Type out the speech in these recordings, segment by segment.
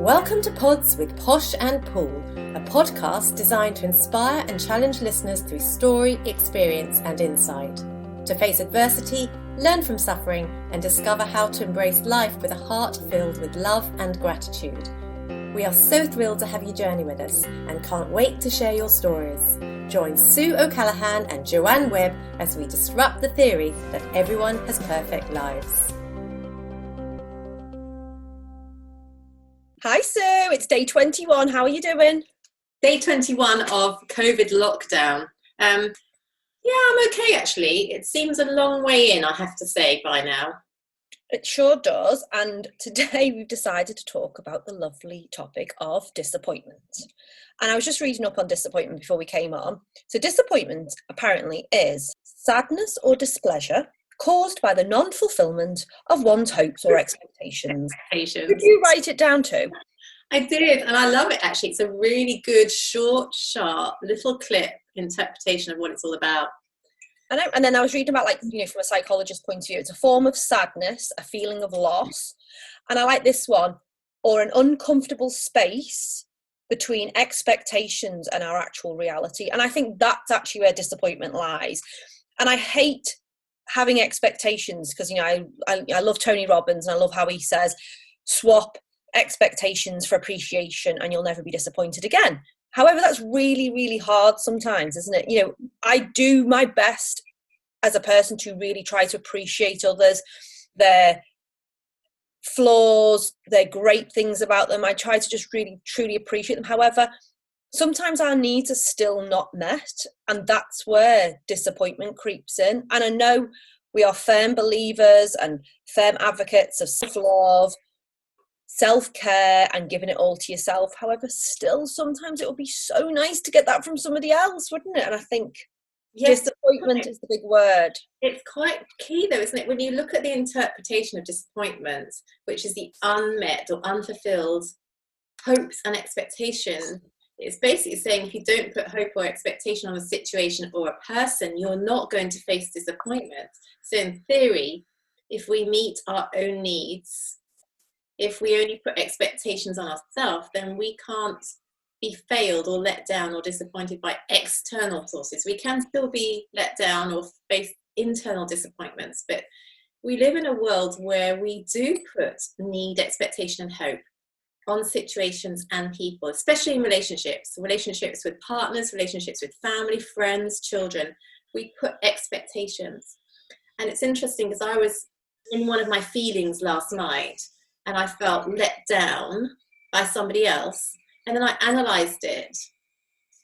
Welcome to Pods with Posh and Pool, a podcast designed to inspire and challenge listeners through story, experience and insight. To face adversity, learn from suffering and discover how to embrace life with a heart filled with love and gratitude. We are so thrilled to have you journey with us and can't wait to share your stories. Join Sue O'Callaghan and Joanne Webb as we disrupt the theory that everyone has perfect lives. Hi Sue, it's day 21. How are you doing? Day 21 of COVID lockdown. I'm okay actually. It seems a long way in, I have to say, by now. It sure does. And today we've decided to talk about the lovely topic of disappointment. And I was just reading up on disappointment before we came on. So disappointment apparently is sadness or displeasure caused by the non-fulfillment of one's hopes or expectations. Did you write it down too? I did, and I love it actually. It's a really good, short, sharp, little clip interpretation of what it's all about. And then I was reading about, from a psychologist's point of view, it's a form of sadness, a feeling of loss. And I like this one, or an uncomfortable space between expectations and our actual reality. And I think that's actually where disappointment lies. And I hate having expectations because, I love Tony Robbins and I love how he says, swap expectations for appreciation and you'll never be disappointed again. However, that's really, really hard sometimes, isn't it? I do my best as a person to really try to appreciate others, their flaws, their great things about them. I try to just really, truly appreciate them. However, sometimes our needs are still not met, and that's where disappointment creeps in. And I know we are firm believers and firm advocates of self-love, self-care and giving it all to yourself. However, still sometimes it would be so nice to get that from somebody else, wouldn't it? And I think disappointment is the big word. It's quite key though, isn't it? When you look at the interpretation of disappointment, which is the unmet or unfulfilled hopes and expectations, it's basically saying if you don't put hope or expectation on a situation or a person, you're not going to face disappointment. So in theory, if we meet our own needs, if we only put expectations on ourselves, then we can't be failed or let down or disappointed by external sources. We can still be let down or face internal disappointments, but we live in a world where we do put need, expectation and hope on situations and people, especially in relationships with partners, relationships with family, friends, children. We put expectations. And it's interesting because I was in one of my feelings last night and I felt let down by somebody else. And then I analysed it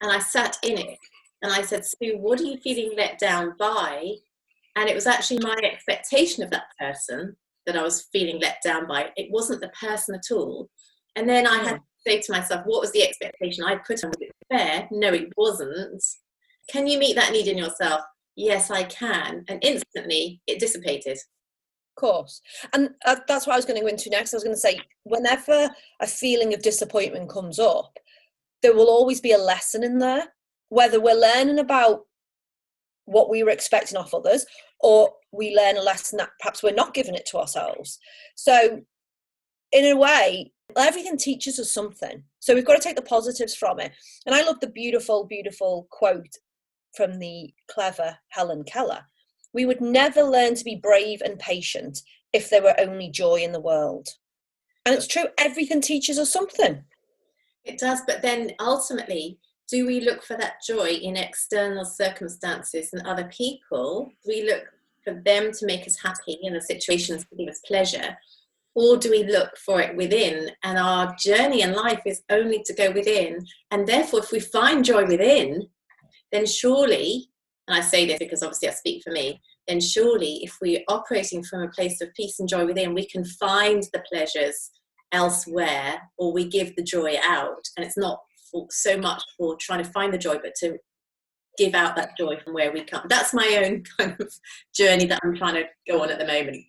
and I sat in it and I said, Sue, what are you feeling let down by? And it was actually my expectation of that person that I was feeling let down by. It wasn't the person at all. And then I had to say to myself, what was the expectation I put on? Was it fair? No, it wasn't. Can you meet that need in yourself? Yes, I can. And instantly it dissipated. Of course. And that's what I was going to go into next. I was going to say, whenever a feeling of disappointment comes up, there will always be a lesson in there, whether we're learning about what we were expecting off others or we learn a lesson that perhaps we're not giving it to ourselves. So in a way, everything teaches us something. So we've got to take the positives from it. And I love the beautiful, beautiful quote from the clever Helen Keller. We would never learn to be brave and patient if there were only joy in the world. And it's true, everything teaches us something. It does, but then ultimately, do we look for that joy in external circumstances and other people? Do we look for them to make us happy in the situations to give us pleasure? Or do we look for it within? And our journey in life is only to go within. And therefore, if we find joy within, then surely, and I say this because obviously I speak for me, then surely if we're operating from a place of peace and joy within, we can find the pleasures elsewhere, or we give the joy out. And it's not so much for trying to find the joy, but to give out that joy from where we come. That's my own kind of journey that I'm trying to go on at the moment.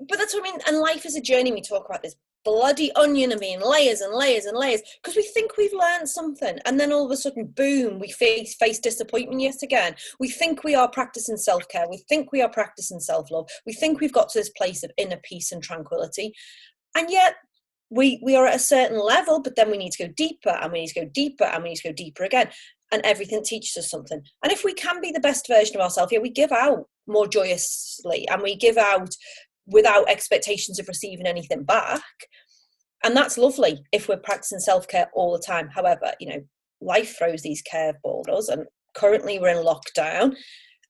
But that's what I mean. And life is a journey. We talk about this bloody onion and being layers and layers and layers because we think we've learned something, and then all of a sudden, boom, we face disappointment yet again. We think we are practicing self-care. We think we are practicing self-love. We think we've got to this place of inner peace and tranquility. And yet we are at a certain level, but then we need to go deeper, and we need to go deeper, and we need to go deeper again. And everything teaches us something. And if we can be the best version of ourselves, we give out more joyously, and we give out without expectations of receiving anything back. And that's lovely if we're practicing self-care all the time. However, life throws these curveballs at us, and currently we're in lockdown.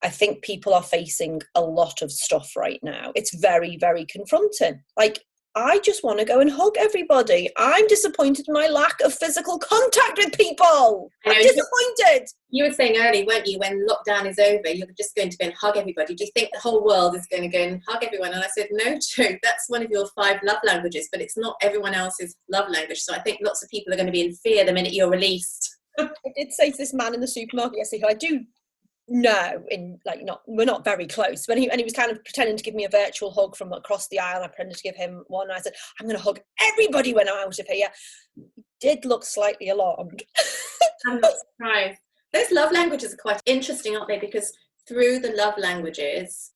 I think people are facing a lot of stuff right now. It's very, very confronting. Like, I just want to go and hug everybody. I'm disappointed in my lack of physical contact with people. I'm disappointed. You were saying earlier, weren't you, when lockdown is over, you're just going to go and hug everybody. Do you think the whole world is going to go and hug everyone? And I said, no, joke. That's one of your 5 love languages, but it's not everyone else's love language. So I think lots of people are going to be in fear the minute you're released. I did say to this man in the supermarket yesterday, who I do know, we're not very close, but he was kind of pretending to give me a virtual hug from across the aisle. I pretended to give him one, and I said, I'm going to hug everybody when I'm out of here. He did look slightly alarmed. I'm not surprised. Those love languages are quite interesting, aren't they? Because through the love languages,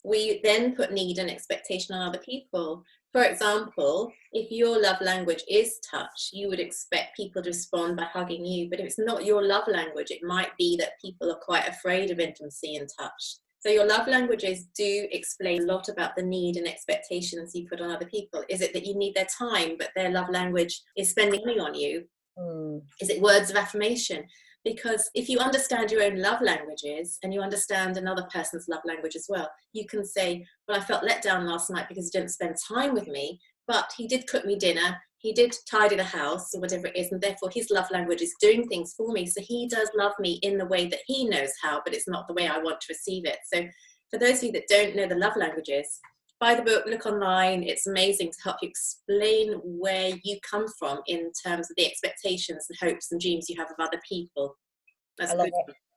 we then put need and expectation on other people. For example, if your love language is touch, you would expect people to respond by hugging you. But if it's not your love language, it might be that people are quite afraid of intimacy and touch. So your love languages do explain a lot about the need and expectations you put on other people. Is it that you need their time, but their love language is spending money on you? Is it words of affirmation? Because if you understand your own love languages and you understand another person's love language as well, you can say, well, I felt let down last night because he didn't spend time with me, but he did cook me dinner, he did tidy the house or whatever it is, and therefore his love language is doing things for me. So he does love me in the way that he knows how, but it's not the way I want to receive it. So for those of you that don't know the love languages, buy the book, look online. It's amazing to help you explain where you come from in terms of the expectations and hopes and dreams you have of other people. That's good.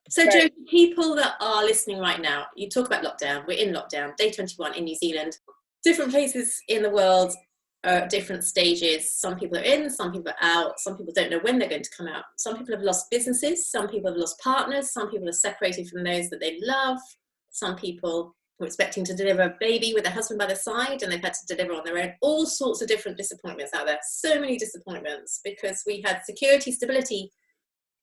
So, Jo, people that are listening right now, you talk about lockdown. We're in lockdown, day 21 in New Zealand. Different places in the world are at different stages. Some people are in, some people are out. Some people don't know when they're going to come out. Some people have lost businesses. Some people have lost partners. Some people are separated from those that they love. Some people were expecting to deliver a baby with a husband by their side and they've had to deliver on their own. All sorts of different disappointments out there. So many disappointments because we had security, stability,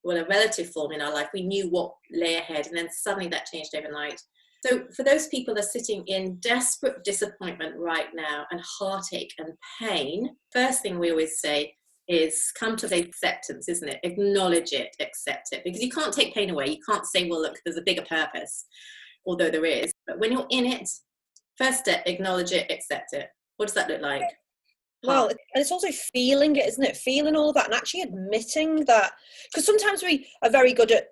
well, a relative form in our life. We knew what lay ahead, and then suddenly that changed overnight. So for those people that are sitting in desperate disappointment right now and heartache and pain, first thing we always say is come to the acceptance, isn't it? Acknowledge it, accept it, because you can't take pain away. You can't say, well, look, there's a bigger purpose, although there is. But when you're in it, first step, acknowledge it, accept it. What does that look like? Well, and it's also feeling it, isn't it? Feeling all of that and actually admitting that, because sometimes we are very good at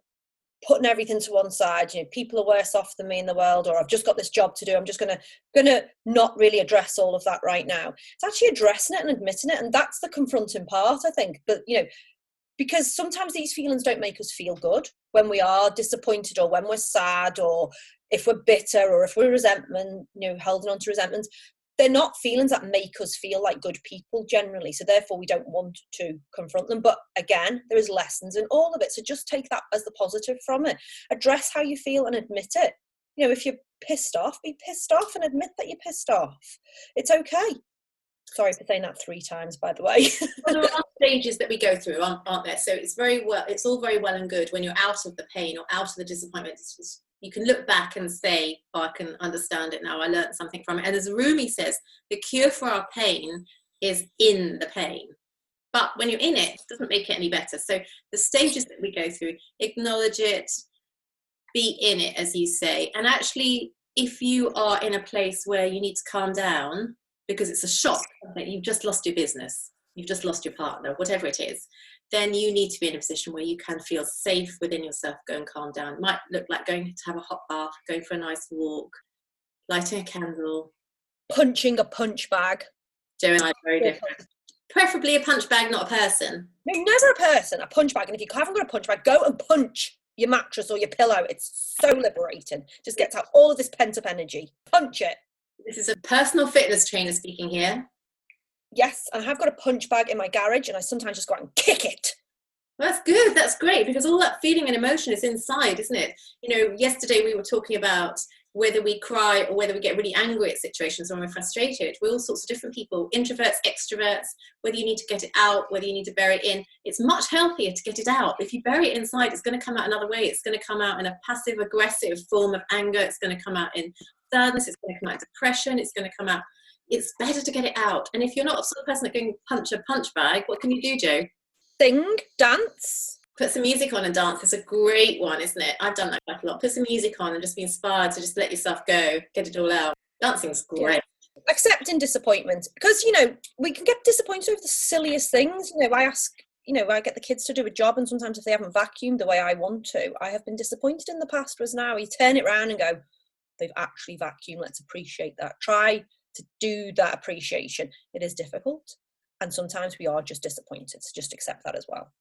putting everything to one side. People are worse off than me in the world, or I've just got this job to do. I'm just gonna not really address all of that right now. It's actually addressing it and admitting it, and that's the confronting part, I think. But because sometimes these feelings don't make us feel good when we are disappointed, or when we're sad, or if we're bitter, or if we're resentment, holding on to resentment. They're not feelings that make us feel like good people generally, so therefore we don't want to confront them. But again, there is lessons in all of it, so just take that as the positive from it. Address how you feel and admit it. If you're pissed off, be pissed off and admit that you're pissed off. It's okay. Sorry for saying that 3 times, by the way. Well, there are stages that we go through, aren't there? So it's all very well and good when you're out of the pain or out of the disappointment. You can look back and say, oh, I can understand it now. I learned something from it. And as Rumi says, the cure for our pain is in the pain. But when you're in it, it doesn't make it any better. So the stages that we go through, acknowledge it, be in it, as you say. And actually, if you are in a place where you need to calm down, because it's a shock, you've just lost your business, you've just lost your partner, whatever it is, then you need to be in a position where you can feel safe within yourself, go and calm down. It might look like going to have a hot bath, going for a nice walk, lighting a candle. Punching a punch bag. Jo and I are very different. Preferably a punch bag, not a person. No, never a person, a punch bag. And if you haven't got a punch bag, go and punch your mattress or your pillow. It's so liberating. Just gets out all of this pent-up energy. Punch it. This is a personal fitness trainer speaking here. Yes, and I have got a punch bag in my garage, and I sometimes just go out and kick it. Well, that's good. That's great, because all that feeling and emotion is inside, isn't it? Yesterday we were talking about whether we cry or whether we get really angry at situations when we're frustrated. We're all sorts of different people, introverts, extroverts, whether you need to get it out, whether you need to bury it in. It's much healthier to get it out. If you bury it inside, it's going to come out another way. It's going to come out in a passive aggressive form of anger. It's going to come out in sadness. It's going to come out in depression. It's going to come out. It's better to get it out. And if you're not a sort of person that can punch a punch bag, what can you do, Jo? Sing, dance. Put some music on and dance. It's a great one, isn't it? I've done that quite a lot. Put some music on and just be inspired to just let yourself go, get it all out. Dancing's great. Yeah. Accepting disappointment, because, you know, we can get disappointed over the silliest things. You know, I get the kids to do a job, and sometimes if they haven't vacuumed the way I want to, I have been disappointed in the past. Whereas now you turn it around and go, they've actually vacuumed. Let's appreciate that. Try to do that appreciation. It is difficult, and sometimes we are just disappointed. So just accept that as well.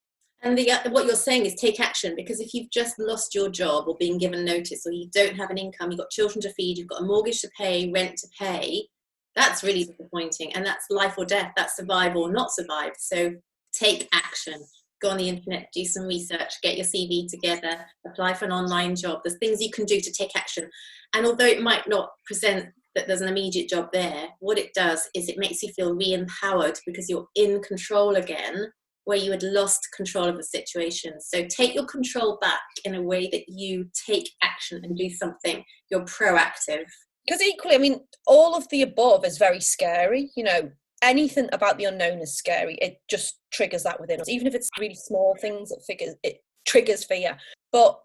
And what you're saying is take action, because if you've just lost your job or been given notice, or you don't have an income, you've got children to feed, you've got a mortgage to pay, rent to pay, that's really disappointing. And that's life or death. That's survive or not survive. So take action. Go on the internet, do some research, get your CV together, apply for an online job. There's things you can do to take action. And although it might not present that there's an immediate job there, what it does is it makes you feel re-empowered, because you're in control again, where you had lost control of the situation. So take your control back in a way that you take action and do something. You're proactive. Because equally, I mean, all of the above is very scary. You know, anything about the unknown is scary. It just triggers that within us. Even if it's really small things, it triggers fear. But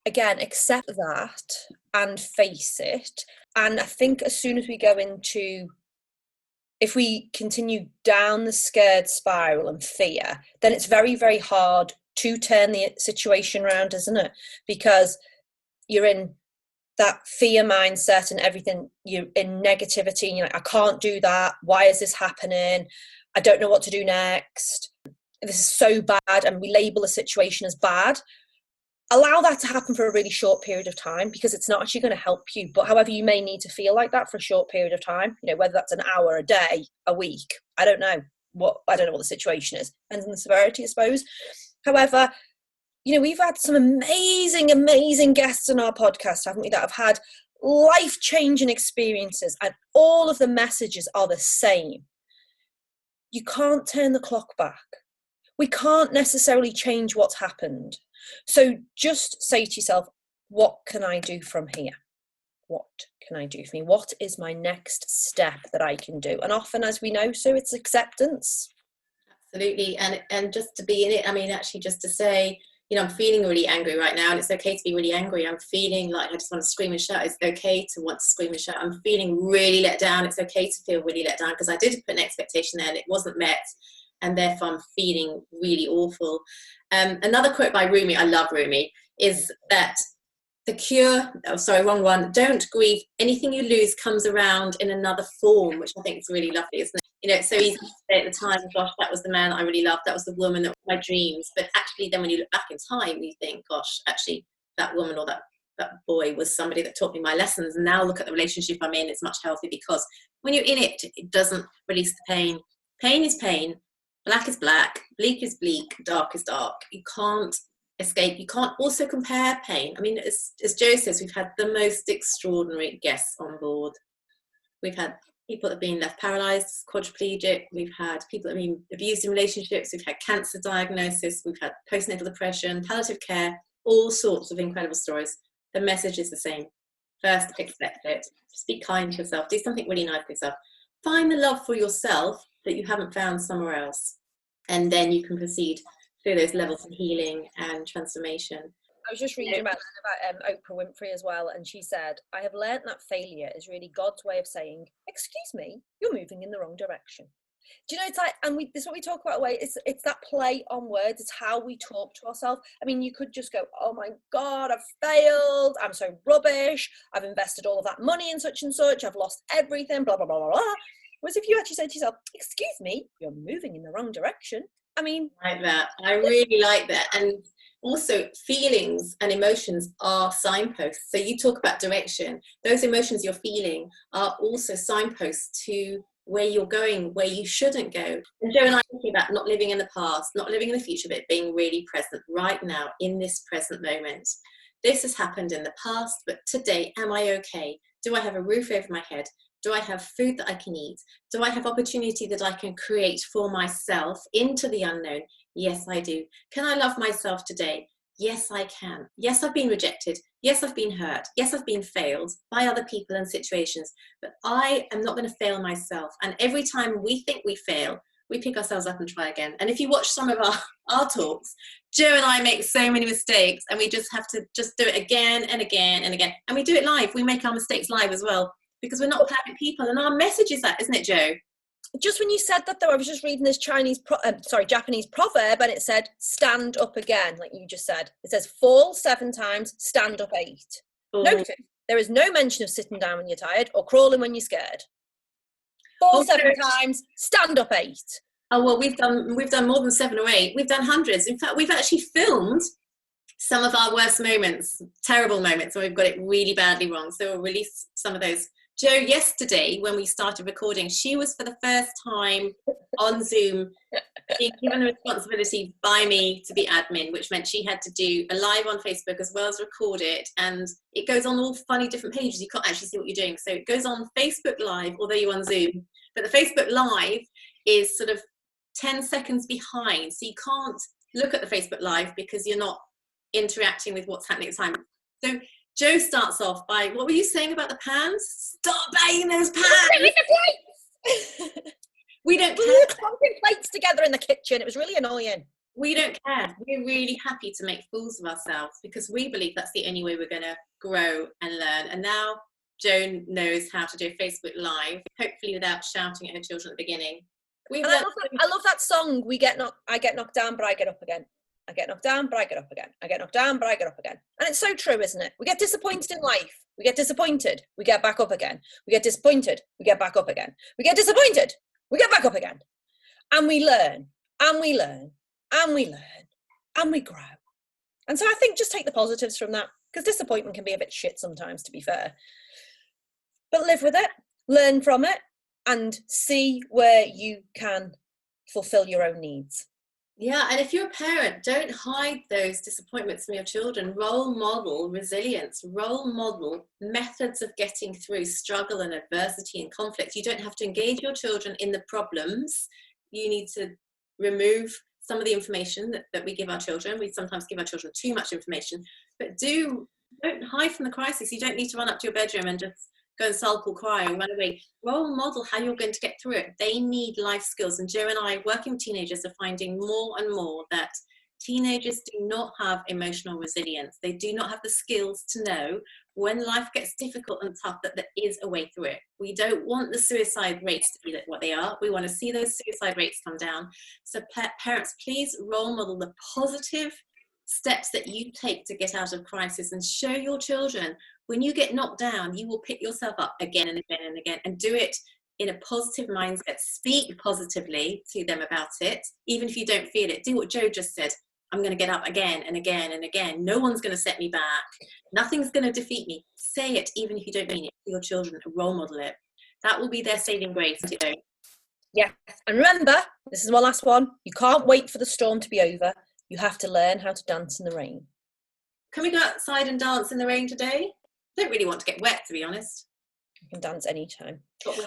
again, accept that and face it. And I think as soon as we go into, if we continue down the scared spiral and fear, then it's very, very hard to turn the situation around, isn't it? Because you're in that fear mindset and everything, you're in negativity, and you're like, I can't do that. Why is this happening? I don't know what to do next. This is so bad. And we label a situation as bad. Allow that to happen for a really short period of time, because it's not actually going to help you. But however, you may need to feel like that for a short period of time, you know, whether that's an hour, a day, a week, I don't know what the situation is. Depends on the severity, I suppose. However, you know, we've had some amazing guests on our podcast, haven't we, that have had life-changing experiences, and all of the messages are the same. You can't turn the clock back. We can't necessarily change what's happened. So just say to yourself, what can I do from here? What can I do for me? What is my next step that I can do? And often, as we know, so it's acceptance. Absolutely. And just to be in it, I mean, actually just to say, you know, I'm feeling really angry right now, and it's okay to be really angry. I'm feeling like I just want to scream and shout. It's okay to want to scream and shout. I'm feeling really let down. It's okay to feel really let down, because I did put an expectation there and it wasn't met. And therefore I'm feeling really awful. Another quote by Rumi, I love Rumi, is that wrong one. Don't grieve. Anything you lose comes around in another form, which I think is really lovely, isn't it? You know, it's so easy to say at the time, gosh, that was the man I really loved. That was the woman that was my dreams. But actually then when you look back in time, you think, gosh, actually that woman or that boy was somebody that taught me my lessons. And now look at the relationship I'm in. It's much healthier, because when you're in it, it doesn't release the pain. Pain is pain. Black is black, bleak is bleak, dark is dark. You can't escape. You can't also compare pain. I mean, as Jo says, we've had the most extraordinary guests on board. We've had people that have been left paralysed, quadriplegic. We've had people that have been abused in relationships. We've had cancer diagnosis. We've had postnatal depression, palliative care, all sorts of incredible stories. The message is the same. First, accept it. Just be kind to yourself. Do something really nice for yourself. Find the love for yourself that you haven't found somewhere else. And then you can proceed through those levels of healing and transformation. I was just reading about Oprah Winfrey as well, and she said, I have learned that failure is really God's way of saying, excuse me, you're moving in the wrong direction. Do you know, it's like, and this is what we talk about, it's that play on words. It's how we talk to ourselves. I mean, you could just go, oh my God, I've failed. I'm so rubbish. I've invested all of that money in such and such. I've lost everything, blah, blah, blah, blah, blah. Whereas if you actually say to yourself, excuse me, you're moving in the wrong direction. I mean. Like that. I really like that. And also feelings and emotions are signposts. So you talk about direction. Those emotions you're feeling are also signposts to where you're going, where you shouldn't go. And Jo and I are talking about not living in the past, not living in the future, but being really present right now in this present moment. this has happened in the past, but today, am I okay? Do I have a roof over my head? Do I have food that I can eat? Do I have opportunity that I can create for myself into the unknown? Yes, I do. Can I love myself today? Yes, I can. Yes, I've been rejected. Yes, I've been hurt. Yes, I've been failed by other people and situations, but I am not going to fail myself. And every time we think we fail, we pick ourselves up and try again. And if you watch some of our talks, Joe and I make so many mistakes, and we just have to just do it again and again and again. And we do it live. We make our mistakes live as well, because we're not perfect people. And our message is that, isn't it, Joe? Just when you said that, though, I was just reading this Japanese proverb, and it said, stand up again, like you just said. It says, fall 7 times, stand up 8. Notice, there is no mention of sitting down when you're tired or crawling when you're scared. Fall 7 times, stand up 8. Oh, well, we've done more than 7 or 8. We've done hundreds. In fact, we've actually filmed some of our worst moments, terrible moments, where we've got it really badly wrong. So we'll release some of those. Joe, yesterday, when we started recording, she was for the first time on Zoom being given the responsibility by me to be admin, which meant she had to do a live on Facebook as well as record it. And it goes on all funny different pages. You can't actually see what you're doing. So it goes on Facebook Live, although you're on Zoom. But the Facebook Live is sort of 10 seconds behind. So you can't look at the Facebook Live because you're not interacting with what's happening at the time. So Joe starts off by, what were you saying about the pans? Stop banging those pans! We don't care. We were clumping plates together in the kitchen. It was really annoying. We don't care. We're really happy to make fools of ourselves because we believe that's the only way we're going to grow and learn. And now Joe knows how to do a Facebook Live, hopefully without shouting at her children at the beginning. I love that song. I get knocked down, but I get up again. I get knocked down, but I get up again. I get knocked down, but I get up again. And it's so true, isn't it? We get disappointed in life. We get disappointed. We get back up again. We get disappointed. We get back up again. We get disappointed. We get back up again. And we learn, and we learn, and we learn, and we grow. And so I think just take the positives from that, because disappointment can be a bit shit sometimes, to be fair. But live with it, learn from it, and see where you can fulfill your own needs. Yeah, and if you're a parent, don't hide those disappointments from your children. Role model resilience, role model methods of getting through struggle and adversity and conflict. You don't have to engage your children in the problems. You need to remove some of the information that we give our children. We sometimes give our children too much information, but don't hide from the crisis. You don't need to run up to your bedroom and just go and sulk or cry or run away. Role model how you're going to get through it. They need life skills. And Joe and I, working with teenagers, are finding more and more that teenagers do not have emotional resilience. They do not have the skills to know when life gets difficult and tough that there is a way through it. We don't want the suicide rates to be what they are. We want to see those suicide rates come down. So parents, please role model the positive steps that you take to get out of crisis, and show your children when you get knocked down, you will pick yourself up again and again and again, and do it in a positive mindset. Speak positively to them about it, even if you don't feel it. Do what Joe just said. I'm going to get up again and again and again. No one's going to set me back. Nothing's going to defeat me. Say it, even if you don't mean it, to your children, and role model it. That will be their saving grace. Yes, and remember, this is my last one. You can't wait for the storm to be over. You have to learn how to dance in the rain. Can we go outside and dance in the rain today? I don't really want to get wet, to be honest. You can dance anytime.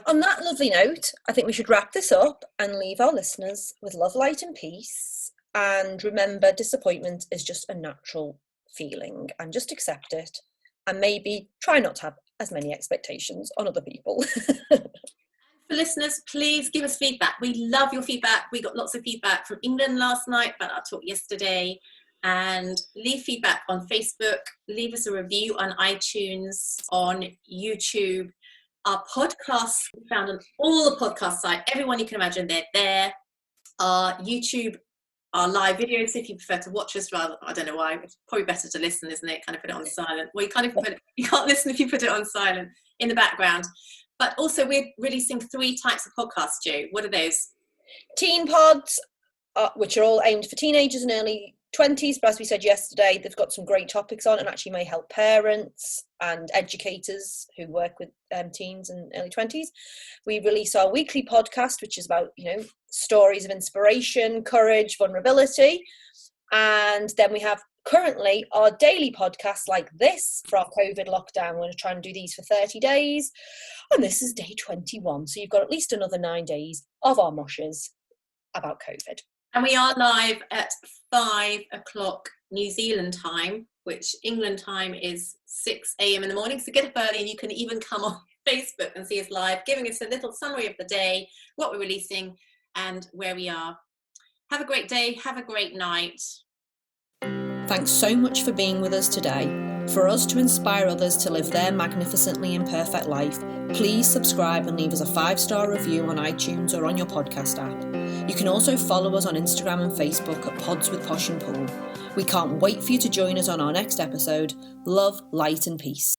On that lovely note, I think we should wrap this up and leave our listeners with love, light and peace. And remember, disappointment is just a natural feeling, and just accept it. And maybe try not to have as many expectations on other people. For listeners, please give us feedback. We love your feedback. We got lots of feedback from England last night about our talk yesterday. And leave feedback on Facebook. Leave us a review on iTunes, on YouTube. Our podcasts we found on all the podcast sites. Everyone you can imagine, they're there. Our YouTube, our live videos, if you prefer to watch us rather, I don't know why, it's probably better to listen, isn't it? Kind of put it on silent. Well, you can't listen if you put it on silent in the background. But also we're releasing 3 types of podcasts, Joe. What are those? Teen pods, which are all aimed for teenagers and early 20s, but as we said yesterday, they've got some great topics on and actually may help parents and educators who work with teens and early 20s. We release our weekly podcast, which is about, stories of inspiration, courage, vulnerability. And then we have Currently, our daily podcasts like this for our COVID lockdown, we're going to try and do these for 30 days. And this is day 21. So you've got at least another 9 days of our mushes about COVID. And we are live at 5 o'clock New Zealand time, which England time is 6 a.m. in the morning. So get up early and you can even come on Facebook and see us live, giving us a little summary of the day, what we're releasing and where we are. Have a great day. Have a great night. Thanks so much for being with us today. For us to inspire others to live their magnificently imperfect life, please subscribe and leave us a 5-star review on iTunes or on your podcast app. You can also follow us on Instagram and Facebook at Pods with Posh and Pool. We can't wait for you to join us on our next episode. Love, light and peace.